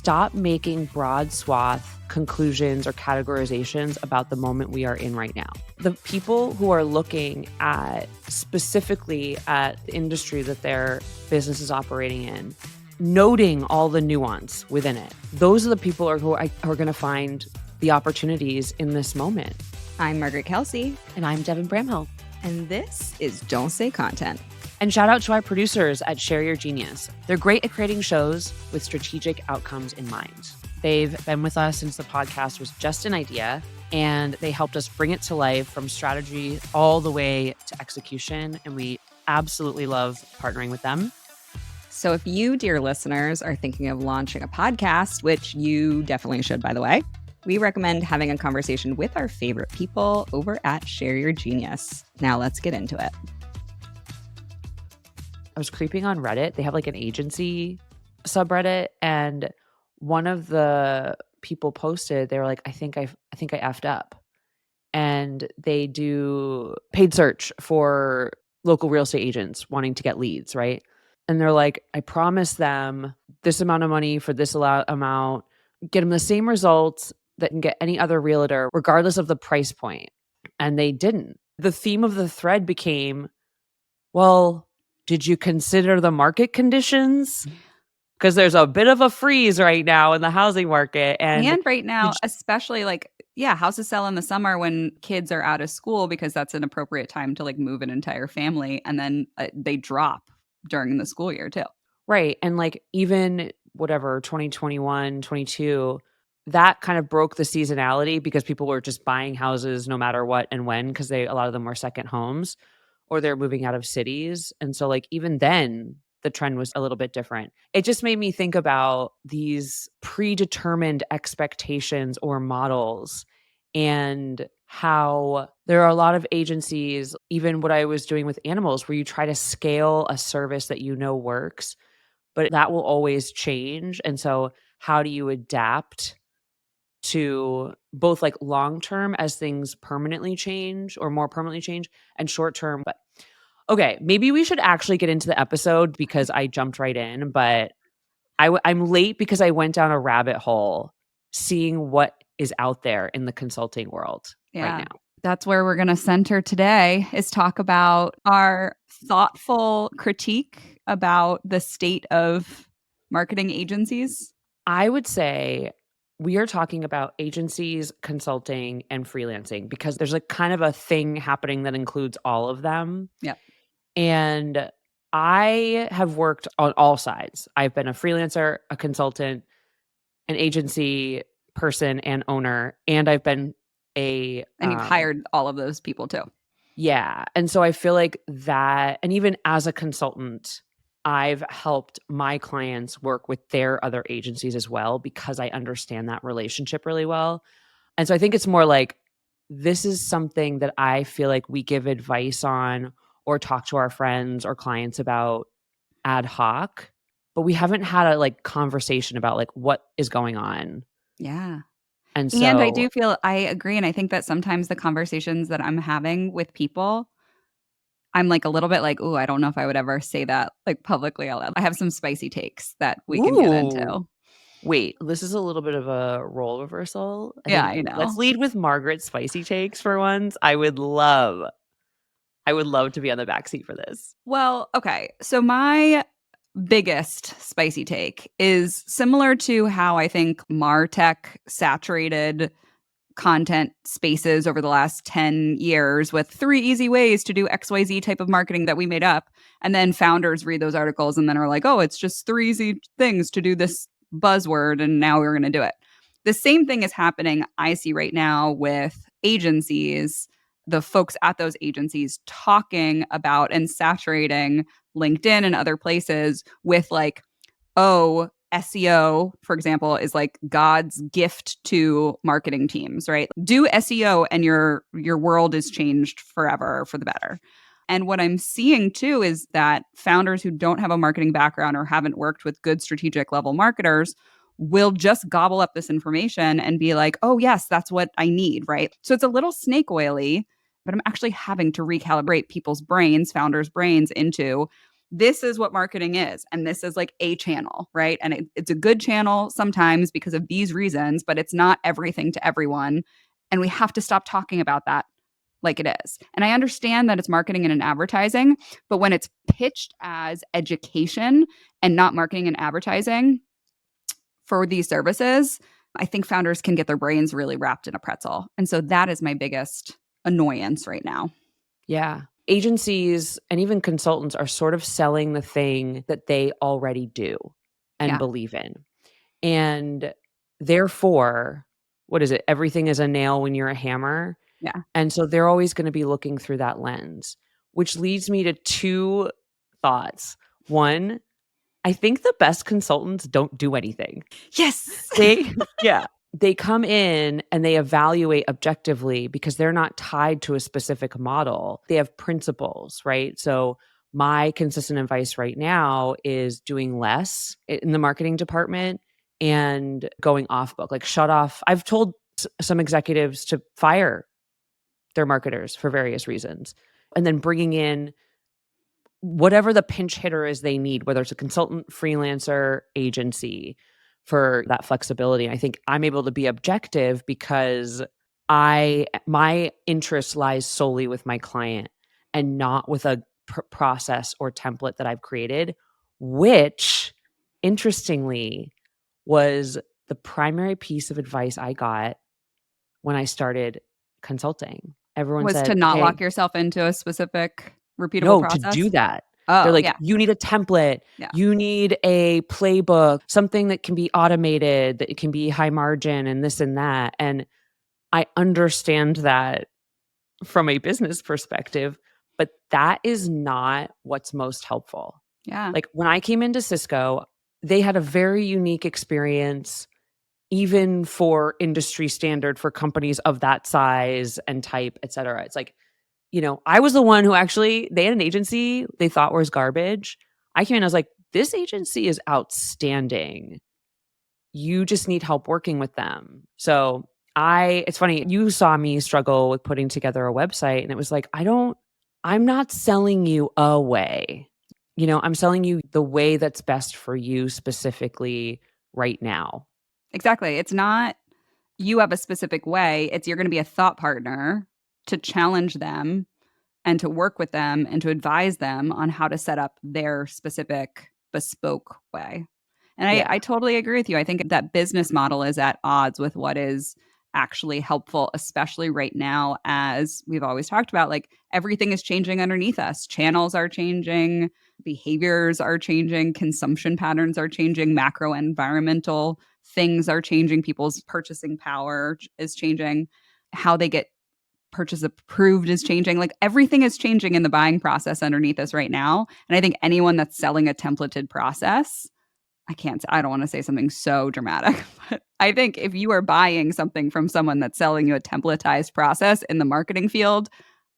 stop making broad swath conclusions or categorizations about the moment we are in right now. The people who are looking at specifically at the industry that their business is operating in, noting all the nuance within it, those are the people who are going to find the opportunities in this moment. I'm Margaret Kelsey. And I'm Devin Bramhill. And this is Don't Say Content. And shout out to our producers at Share Your Genius. They're great at creating shows with strategic outcomes in mind. They've been with us since the podcast was just an idea, and they helped us bring it to life from strategy all the way to execution. And we absolutely love partnering with them. So if you, dear listeners, are thinking of launching a podcast, which you definitely should, by the way, we recommend having a conversation with our favorite people over at Share Your Genius. Now let's get into it. I was creeping on Reddit. They have like an agency subreddit, and one of the people posted, they were like, I think I effed up. And they do paid search for local real estate agents wanting to get leads, right? And they're like, I promised them this amount of money for this amount, get them the same results that can get any other realtor, regardless of the price point. And they didn't. The theme of the thread became, well, did you consider the market conditions? Because there's a bit of a freeze right now in the housing market. And right now, especially houses sell in the summer when kids are out of school because that's an appropriate time to like move an entire family. And then they drop during the school year too. Right. And like even 2021, 22, that kind of broke the seasonality because people were just buying houses no matter what and when, because a lot of them were second homes or they're moving out of cities. And so like even then the trend was a little bit different. It just made me think about these predetermined expectations or models and how there are a lot of agencies, even what I was doing with animals, where you try to scale a service that you know works, but that will always change. And so how do you adapt to both like long-term as things permanently change or more permanently change and short-term? But okay, maybe we should actually get into the episode because I jumped right in, but I'm late because I went down a rabbit hole seeing what is out there in the consulting world right now. That's where we're going to center today, is talk about our thoughtful critique about the state of marketing agencies. I would say we are talking about agencies, consulting, and freelancing because there's like kind of a thing happening that includes all of them. Yeah. And I have worked on all sides. I've been a freelancer, a consultant, an agency person and owner, and I've been and you've hired all of those people too. Yeah. And so I feel like that, and even as a consultant, I've helped my clients work with their other agencies as well because I understand that relationship really well. And so I think it's more like this is something that I feel like we give advice on or talk to our friends or clients about ad hoc, but we haven't had a like conversation about like what is going on. Yeah. And so I do feel, I agree. And I think that sometimes the conversations that I'm having with people, I'm like a little bit like, oh, I don't know if I would ever say that like publicly out loud. I have some spicy takes that we can get into. Wait, this is a little bit of a role reversal. I know. Let's lead with Margaret's spicy takes for once. I would love to be on the backseat for this. Well, okay. So my biggest spicy take is similar to how I think MarTech saturated content spaces over the last 10 years with 3 easy ways to do XYZ type of marketing that we made up. And then founders read those articles and then are like, oh, it's just 3 easy things to do this buzzword. And now we're going to do it. The same thing is happening, I see right now with agencies, the folks at those agencies talking about and saturating LinkedIn and other places with like, oh, SEO, for example, is like God's gift to marketing teams, right? Do SEO and your world is changed forever for the better. And what I'm seeing too is that founders who don't have a marketing background or haven't worked with good strategic level marketers will just gobble up this information and be like, oh, yes, that's what I need, right? So it's a little snake oily, but I'm actually having to recalibrate people's brains, founders' brains into this is what marketing is. And this is like a channel, right? And it's a good channel sometimes because of these reasons, but it's not everything to everyone. And we have to stop talking about that like it is. And I understand that it's marketing and advertising, but when it's pitched as education and not marketing and advertising for these services, I think founders can get their brains really wrapped in a pretzel. And so that is my biggest annoyance right now. Yeah. Agencies and even consultants are sort of selling the thing that they already do and Yeah. believe in. And therefore, what is it? Everything is a nail when you're a hammer. Yeah. And so they're always going to be looking through that lens, which leads me to two thoughts. One, I think the best consultants don't do anything. Yes. They yeah. They come in and they evaluate objectively because they're not tied to a specific model. They have principles, right? So my consistent advice right now is doing less in the marketing department and going off book, like shut off. I've told some executives to fire their marketers for various reasons and then bringing in whatever the pinch hitter is they need, whether it's a consultant, freelancer, agency for that flexibility. I think I'm able to be objective because my interest lies solely with my client and not with a process or template that I've created, which interestingly was the primary piece of advice I got when I started consulting. Everyone Was to said, not "Okay, lock yourself into a specific repeatable no, to do process? that." They're Oh, like, yeah. "You need a template, Yeah. you need a playbook, something that can be automated, that it can be high margin and this and that." And I understand that from a business perspective, but that is not what's most helpful. Yeah. Like, when I came into Cisco, they had a very unique experience even for industry standard for companies of that size and type, et cetera. It's like, I was the one who actually they had an agency they thought was garbage. I came in, I was like, "This agency is outstanding. You just need help working with them." So, it's funny, you saw me struggle with putting together a website, and it was like, I'm not selling you a way. I'm selling you the way that's best for you specifically right now. Exactly. It's not you have a specific way, it's you're gonna be a thought partner to challenge them and to work with them and to advise them on how to set up their specific bespoke way. And Yeah. I totally agree with you. I think that business model is at odds with what is actually helpful, especially right now, as we've always talked about. Like everything is changing underneath us. Channels are changing, behaviors are changing, consumption patterns are changing, macro environmental things are changing, people's purchasing power is changing, how they get purchase approved is changing. Like everything is changing in the buying process underneath us right now. And I think anyone that's selling a templated process, I don't want to say something so dramatic, but I think if you are buying something from someone that's selling you a templatized process in the marketing field,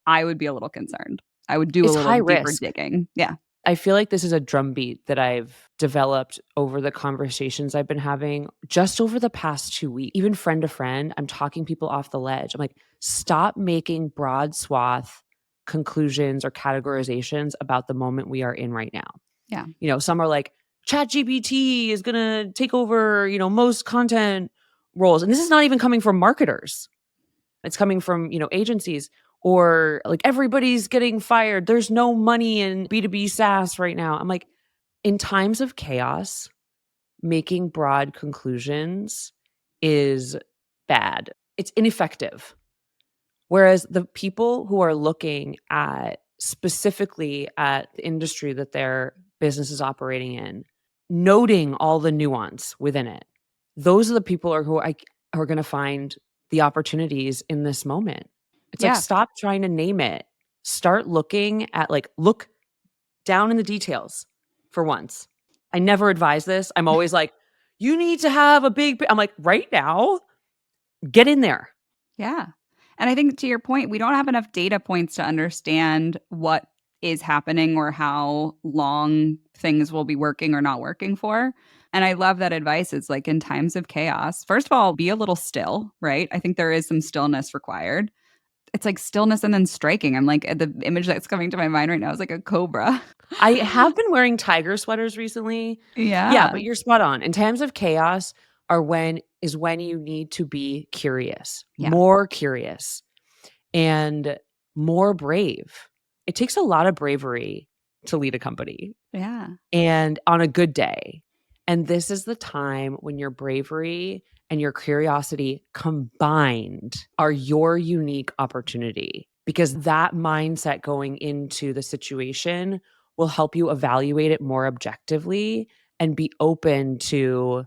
I would be a little concerned. I would do a It's little high deeper risk. digging. Yeah. I feel like this is a drumbeat that I've developed over the conversations I've been having just over the past 2 weeks. Even friend to friend, I'm talking people off the ledge. I'm like, "Stop making broad swath conclusions or categorizations about the moment we are in right now." Yeah. Some are like, "ChatGPT is gonna take over, most content roles." And this is not even coming from marketers. It's coming from, agencies or like everybody's getting fired. There's no money in B2B SaaS right now. I'm like, in times of chaos, making broad conclusions is bad. It's ineffective. Whereas the people who are looking at specifically at the industry that their business is operating in, noting all the nuance within it, those are the people who are going to find the opportunities in this moment. It's like, Yeah. stop trying to name it. Start looking at look down in the details for once. I never advise this. I'm always like, you need to have a I'm like, right now, get in there. Yeah. And I think to your point, we don't have enough data points to understand what is happening or how long things will be working or not working for. And I love that advice. It's like in times of chaos, first of all, be a little still, right? I think there is some stillness required. It's like stillness and then striking. I'm like, the image that's coming to my mind right now is like a cobra. I have been wearing tiger sweaters recently. Yeah, Yeah. but you're spot on. In times of chaos when you need to be curious, Yeah. more curious, and more brave. It takes a lot of bravery to lead a company, Yeah. and on a good day. And this is the time when your bravery and your curiosity combined are your unique opportunity, because that mindset going into the situation will help you evaluate it more objectively and be open to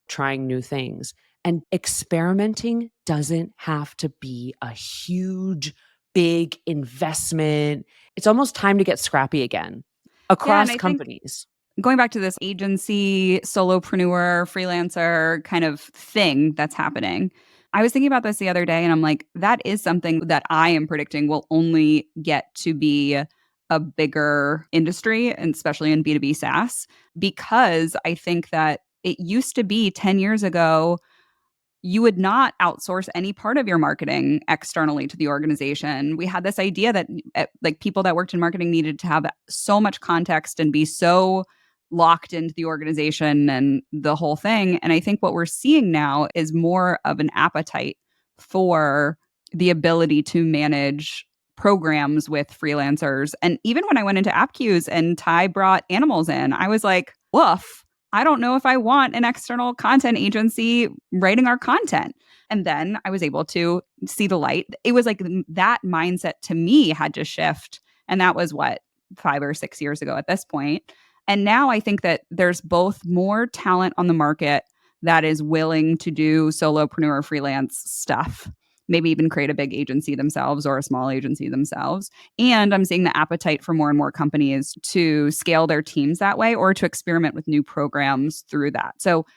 trying new things. And experimenting doesn't have to be a huge, big investment. It's almost time to get scrappy again Yeah, and across I think companies. going back to this agency, solopreneur, freelancer kind of thing that's happening. I was thinking about this the other day and I'm like, that is something that I am predicting will only get to be a bigger industry, and especially in B2B SaaS, because I think that it used to be 10 years ago you would not outsource any part of your marketing externally to the organization. We had this idea that like people that worked in marketing needed to have so much context and be so locked into the organization and the whole thing. And I think what we're seeing now is more of an appetite for the ability to manage programs with freelancers. And even when I went into AppQs and Ty brought animals in, I was like, woof, I don't know if I want an external content agency writing our content. And then I was able to see the light. It was like that mindset to me had to shift. And that was what, 5 or 6 years ago at this point. And now I think that there's both more talent on the market that is willing to do solopreneur freelance stuff, maybe even create a big agency themselves or a small agency themselves. And I'm seeing the appetite for more and more companies to scale their teams that way or to experiment with new programs through that. So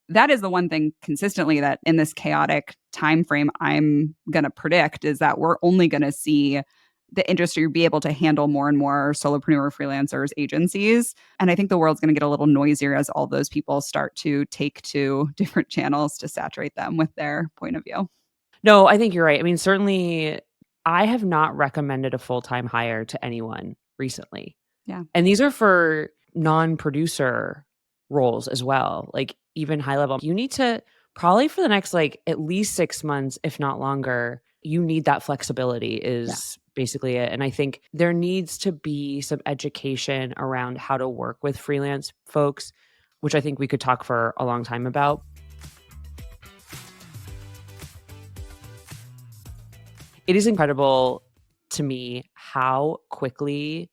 that is the one thing consistently that in this chaotic time frame I'm going to predict is that we're only going to see the industry be able to handle more and more solopreneur freelancers agencies. And I think the world's going to get a little noisier as all those people start to take to different channels to saturate them with their point of view. No, I think you're right. I mean, certainly, I have not recommended a full-time hire to anyone recently. Yeah. And these are for non-producer roles as well, like even high level. You need to probably for the next like at least 6 months, if not longer, you need that flexibility Yeah. is basically it. And I think there needs to be some education around how to work with freelance folks, which I think we could talk for a long time about. It is incredible to me how quickly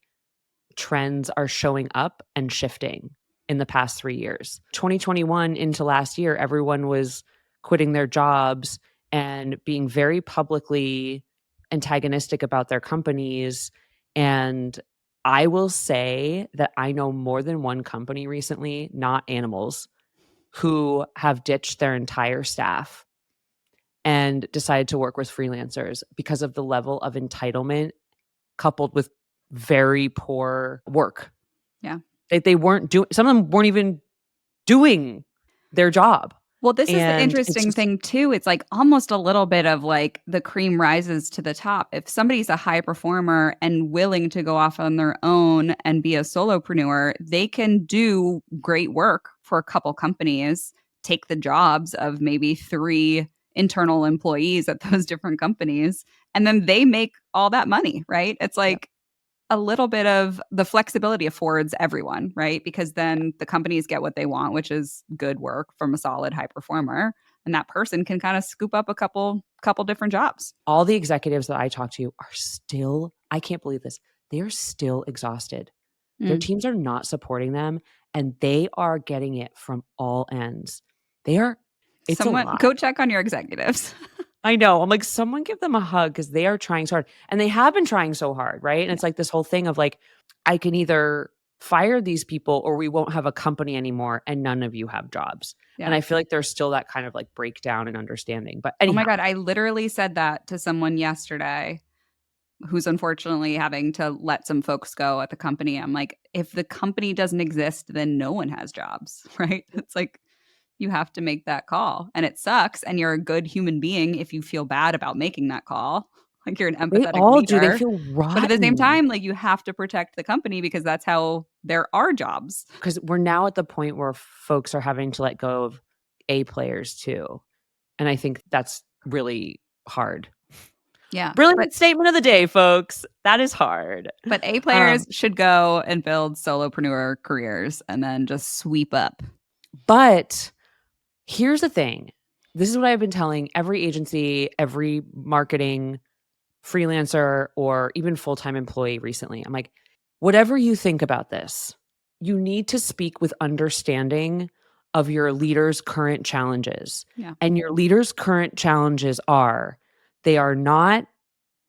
trends are showing up and shifting in the past 3 years. 2021 into last year, everyone was quitting their jobs and being very publicly antagonistic about their companies. And I will say that I know more than one company recently, not animals, who have ditched their entire staff and decided to work with freelancers because of the level of entitlement coupled with very poor work. Yeah. They weren't doing, some of them weren't even doing their job. Well, this is the And it's interesting just thing too. It's like almost a little bit of like the cream rises to the top. If somebody's a high performer and willing to go off on their own and be a solopreneur, they can do great work for a couple companies, take the jobs of maybe 3 internal employees at those different companies, and then they make all that money, right? It's yeah. like a little bit of the flexibility affords everyone, right? Because then the companies get what they want, which is good work from a solid high performer, and that person can kind of scoop up a couple different jobs. All the executives that I talk to are still, I can't believe this, they are still exhausted. Their Mm. teams are not supporting them and they are getting it from all ends. They are, it's a Someone lot. go check on your executives. I know. I'm like, someone give them a hug because they are trying so hard. And they have been trying so hard, right? And Yeah. it's like this whole thing of like, I can either fire these people or we won't have a company anymore and none of you have jobs. And Yeah. I feel like there's still that kind of like breakdown and understanding. But Oh my anyhow, god, I literally said that to someone yesterday who's unfortunately having to let some folks go at the company. I'm like, if the company doesn't exist, then no one has jobs, right? It's like you have to make that call and it sucks and you're a good human being if you feel bad about making that call. like you're an They empathetic all do. They leader. feel But at the same rotten time, like you have to protect the company because that's how there are jobs. because we're now at the point where folks are having to let go of A players too. And I think that's really hard. Yeah. Brilliant statement of the day, folks. That is hard. But A Um, players should go and build solopreneur careers and then just sweep up. but here's the thing. This is what I've been telling every agency, every marketing freelancer, or even full-time employee recently. I'm like, whatever you think about this, you need to speak with understanding of your leader's current challenges. Yeah. And your leader's current challenges are they are not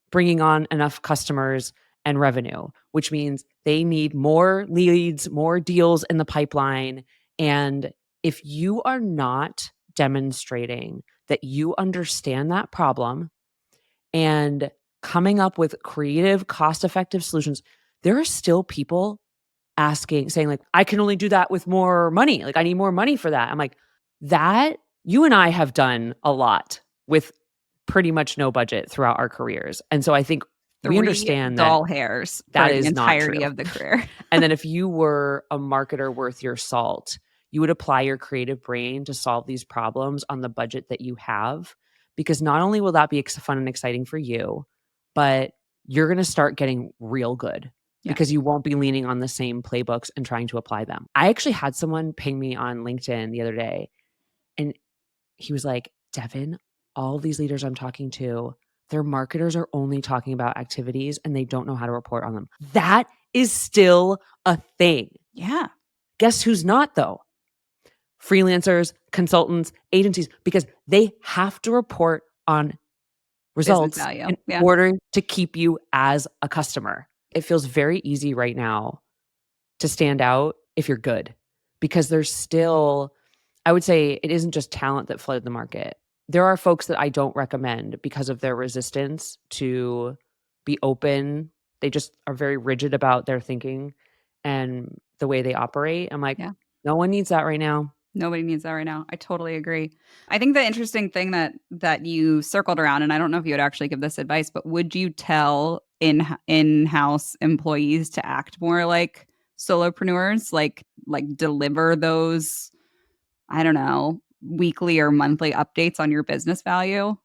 bringing on enough customers and revenue, which means they need more leads, more deals in the pipeline. And if you are not demonstrating that you understand that problem and coming up with creative, cost effective solutions, there are still people asking, saying, like, I can only do that with more money. Like, I need more money for that. I'm like, that you and I have done a lot with pretty much no budget throughout our careers. And so I think we 3 understand that doll hairs for that the is not entirety true. of the career. And then if you were a marketer worth your salt, you would apply your creative brain to solve these problems on the budget that you have. Because not only will that be fun and exciting for you, but you're going to start getting real good Yeah. because you won't be leaning on the same playbooks and trying to apply them. I actually had someone ping me on LinkedIn the other day, and he was like, Devin, all these leaders I'm talking to, their marketers are only talking about activities and they don't know how to report on them. That is still a thing. Yeah. Guess who's not, though? Freelancers, consultants, agencies, because they have to report on Business results value. in Yeah. order to keep you as a customer. It feels very easy right now to stand out if you're good because there's still, I would say it isn't just talent that flooded the market. There are folks that I don't recommend because of their resistance to be open. They just are very rigid about their thinking and the way they operate. I'm like, Yeah. no one needs that right now. Nobody needs that right now. I totally agree. I think the interesting thing that you circled around, and I don't know if you would actually give this advice, but would you tell in-house employees to act more like solopreneurs, like deliver those, I don't know, weekly or monthly updates on your business value?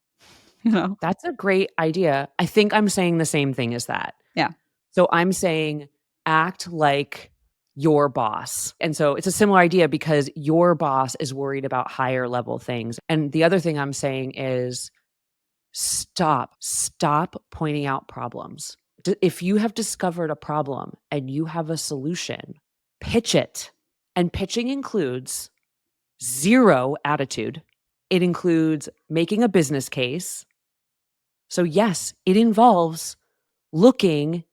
You know? That's a great idea. I think I'm saying the same thing as that. Yeah. So I'm saying act like your boss. And so it's a similar idea because your boss is worried about higher level things. And the other thing I'm saying is stop pointing out problems. If you have discovered a problem and you have a solution, pitch it. And pitching includes zero attitude. It includes making a business case. So yes, it involves looking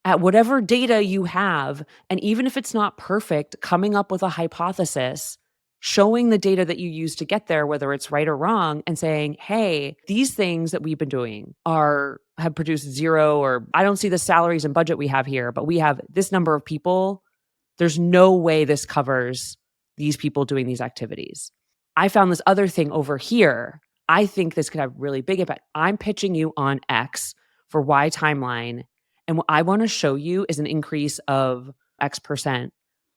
at whatever data you have, and even if it's not perfect, coming up with a hypothesis, showing the data that you use to get there, whether it's right or wrong, and saying, hey, these things that we've been doing have produced zero, or I don't see the salaries and budget we have here, but we have this number of people. There's no way this covers these people doing these activities. I found this other thing over here. I think this could have really big impact. I'm pitching you on X for Y timeline. And what I want to show you is an increase of X%.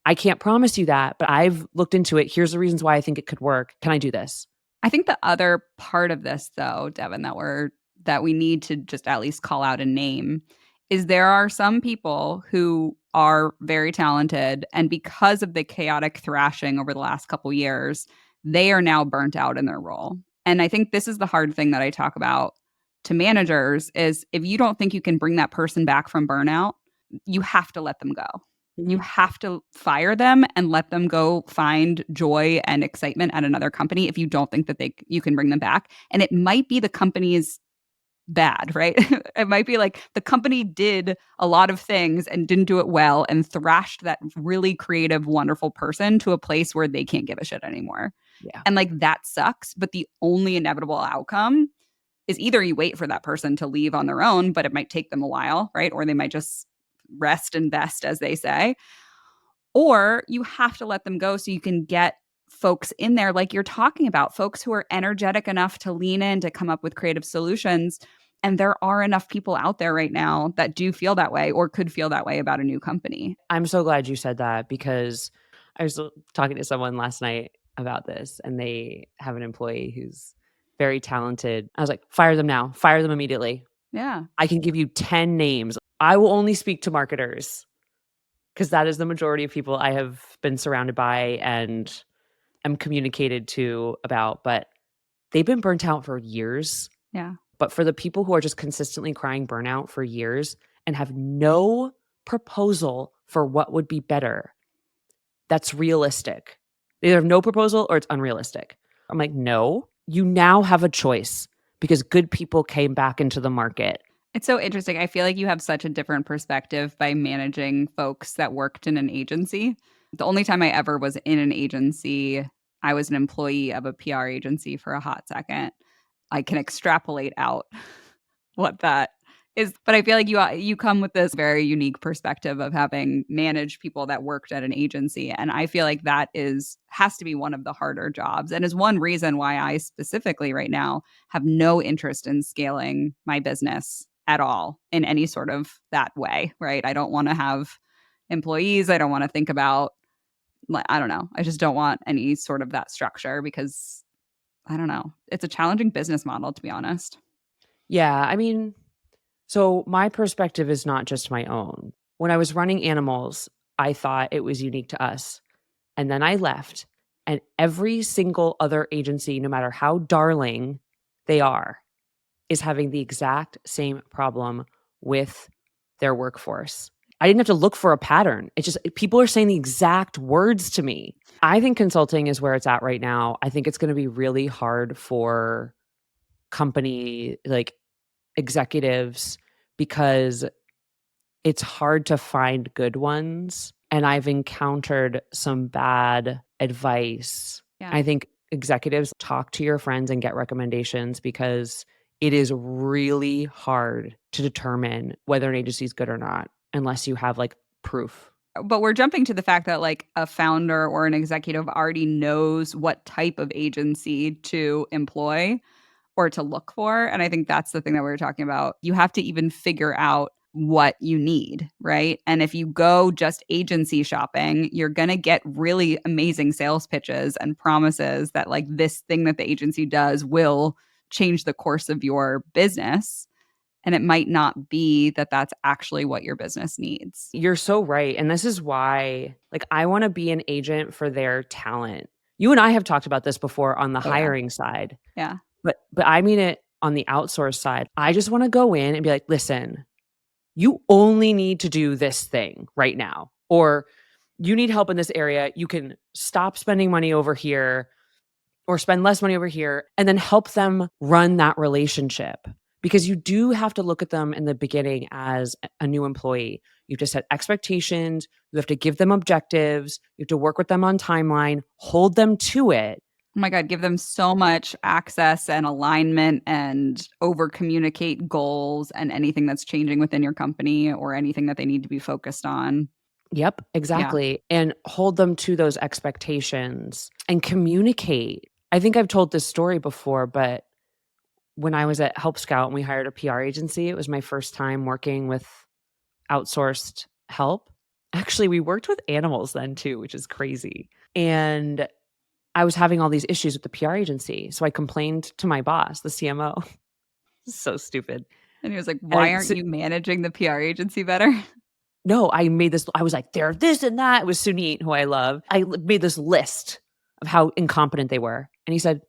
I can't promise you that, but I've looked into it. Here's the reasons why I think it could work. Can I do this? I think the other part of this, though, Devin, that we need to just at least call out and name is there are some people who are very talented, and because of the chaotic thrashing over the last couple years, they are now burnt out in their role. And I think this is the hard thing that I talk about to managers is if you don't think you can bring that person back from burnout, you have to let them go. You have to fire them and let them go find joy and excitement at another company if you don't think that you can bring them back. And it might be the company's bad, right? It might be like the company did a lot of things and didn't do it well and thrashed that really creative, wonderful person to a place where they can't give a shit anymore. Yeah. And like that sucks. But the only inevitable outcome is either you wait for that person to leave on their own, but it might take them a while, right? Or they might just rest and best, as they say. Or you have to let them go so you can get folks in there like you're talking about, folks who are energetic enough to lean in to come up with creative solutions. And there are enough people out there right now that do feel that way or could feel that way about a new company. I'm so glad you said that because I was talking to someone last night about this, and they have an employee who's very talented. I was like, "Fire them now. Fire them immediately. Yeah. I can give you 10 names. I will only speak to marketers because that is the majority of people I have been surrounded by and am communicated to about, but they've been burnt out for years. Yeah. But for the people who are just consistently crying burnout for years and have no proposal for what would be better, that's realistic. They either have no proposal or it's unrealistic. I'm like, no, you now have a choice because good people came back into the market. It's so interesting. I feel like you have such a different perspective by managing folks that worked in an agency. The only time I ever was in an agency, I was an employee of a PR agency for a hot second. I can extrapolate out what that is, but I feel like you come with this very unique perspective of having managed people that worked at an agency, and I feel like that has to be one of the harder jobs, and is one reason why I specifically right now have no interest in scaling my business at all in any sort of that way, right? I don't want to have employees. I don't want to think about, like, I don't know. I just don't want any sort of that structure because I don't know. It's a challenging business model, to be honest. Yeah, I mean, so my perspective is not just my own. When I was running animals, I thought it was unique to us. And then I left, and every single other agency, no matter how darling they are, is having the exact same problem with their workforce. I didn't have to look for a pattern. It's just people are saying the exact words to me. I think consulting is where it's at right now. I think it's going to be really hard for company like executives because it's hard to find good ones. And I've encountered some bad advice. Yeah. I think executives talk to your friends and get recommendations because it is really hard to determine whether an agency is good or not unless you have like proof. But we're jumping to the fact that like a founder or an executive already knows what type of agency to employ or to look for. And I think that's the thing that we were talking about. You have to even figure out what you need, right? And if you go just agency shopping, you're going to get really amazing sales pitches and promises that like this thing that the agency does will change the course of your business. And it might not be that that's actually what your business needs. You're so right. And this is why like I want to be an agent for their talent. You and I have talked about this before on the Oh, yeah. hiring side. Yeah. But I mean it on the outsource side. I just want to go in and be like, "Listen, you only need to do this thing right now, or you need help in this area. You can stop spending money over here or spend less money over here," and then help them run that relationship. Because you do have to look at them in the beginning as a new employee. You have to set expectations. You have to give them objectives. You have to work with them on timeline, hold them to it. Oh my God, give them so much access and alignment and over communicate goals and anything that's changing within your company or anything that they need to be focused on. Yep, Yeah. exactly. And hold them to those expectations and communicate. I think I've told this story before, but when I was at Help Scout and we hired a PR agency, it was my first time working with outsourced help. Actually, we worked with animals then too, which is crazy. And I was having all these issues with the PR agency. So I complained to my boss, the CMO. So stupid. And he was like, And why aren't you managing the PR agency better? no, I made this, I was like, they're this and that. It was Sunit, who I love. I made this list of how incompetent they were. And he said,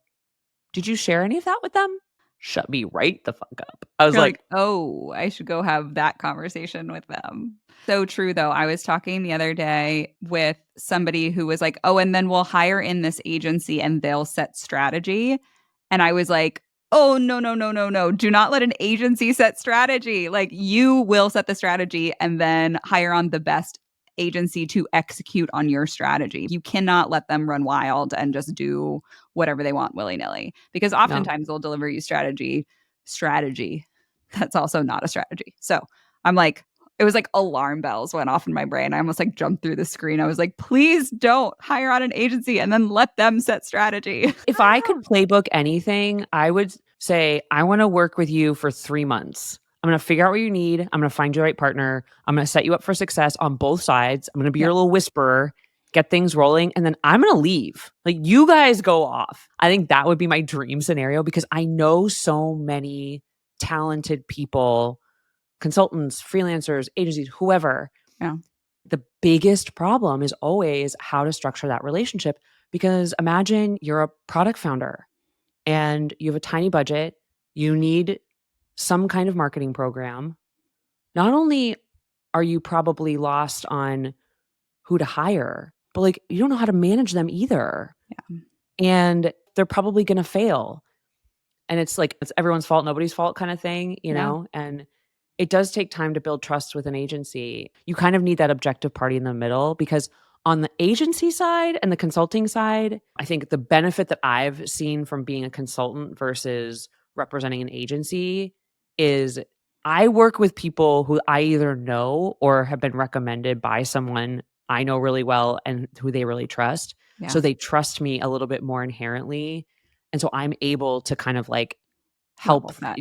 did you share any of that with them? Shut me right the fuck up. I was You're like, oh, I should go have that conversation with them. So true, though. I was talking the other day with somebody who was like, oh, and then we'll hire in this agency and they'll set strategy. And I was like, oh, no, no, no, no, no. Do not let an agency set strategy. Like you will set the strategy and then hire on the best agency to execute on your strategy. You cannot let them run wild and just do whatever they want willy-nilly because no. oftentimes they'll deliver you strategy that's also not a strategy. So I'm like, it was like alarm bells went off in my brain. I almost like jumped through the screen. I was like, please don't hire on an agency and then let them set strategy. If I could playbook anything, I would say, I want to work with you for 3 months. I'm going to figure out what you need. I'm going to find you the right partner. I'm going to set you up for success on both sides. I'm going to be Yeah. your little whisperer, get things rolling, and then I'm going to leave. Like, you guys go off. I think that would be my dream scenario because I know so many talented people, consultants, freelancers, agencies, whoever. Yeah. The biggest problem is always how to structure that relationship because imagine you're a product founder and you have a tiny budget, you need some kind of marketing program. Not only are you probably lost on who to hire, but like you don't know how to manage them either. Yeah. And they're probably going to fail. And it's like it's everyone's fault, nobody's fault kind of thing, you Yeah. know? And it does take time to build trust with an agency. You kind of need that objective party in the middle because on the agency side and the consulting side, I think the benefit that I've seen from being a consultant versus representing an agency is I work with people who I either know or have been recommended by someone I know really well and who they really trust. Yeah. So they trust me a little bit more inherently. And so I'm able to kind of like Level help set.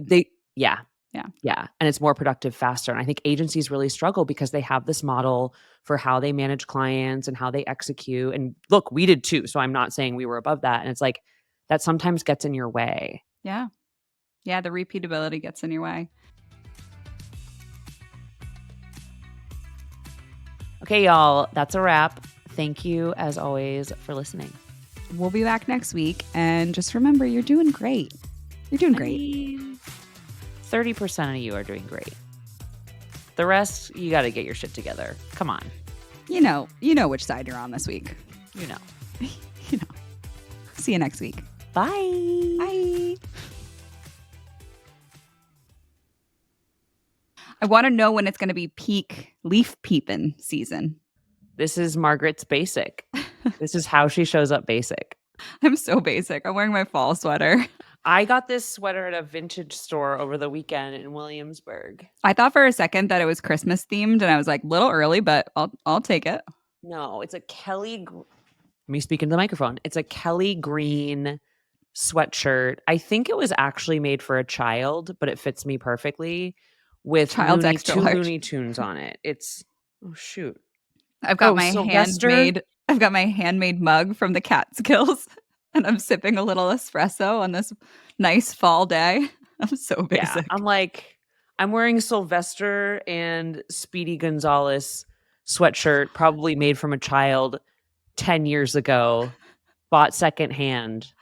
yeah. Yeah. Yeah, and it's more productive faster, and I think agencies really struggle because they have this model for how they manage clients and how they execute, and look, we did too, so I'm not saying we were above that, and it's like, that sometimes gets in your way. Yeah. Yeah, the repeatability gets in your way. Okay, y'all, that's a wrap. Thank you, as always, for listening. We'll be back next week, and just remember, you're doing great. You're doing great. 30% of you are doing great. The rest, you got to get your shit together. Come on. You know which side you're on this week. You know. You know. See you next week. Bye. Bye. I want to know when it's going to be peak leaf peeping season. This is Margaret's basic. This is how she shows up basic. I'm so basic. I'm wearing my fall sweater. I got this sweater at a vintage store over the weekend in Williamsburg. I thought for a second that it was Christmas themed, and I was like, little early, but I'll take it. No, it's a me speaking to the microphone. It's a Kelly green sweatshirt. I think it was actually made for a child, but it fits me perfectly with Child's extra large. Looney Tunes on it. It's oh shoot. I've got my Sylvester? handmade mug from the Catskills, and I'm sipping a little espresso on this nice fall day. I'm so basic. Yeah, I'm wearing Sylvester and Speedy Gonzalez sweatshirt, probably made from a child 10 years ago, bought secondhand.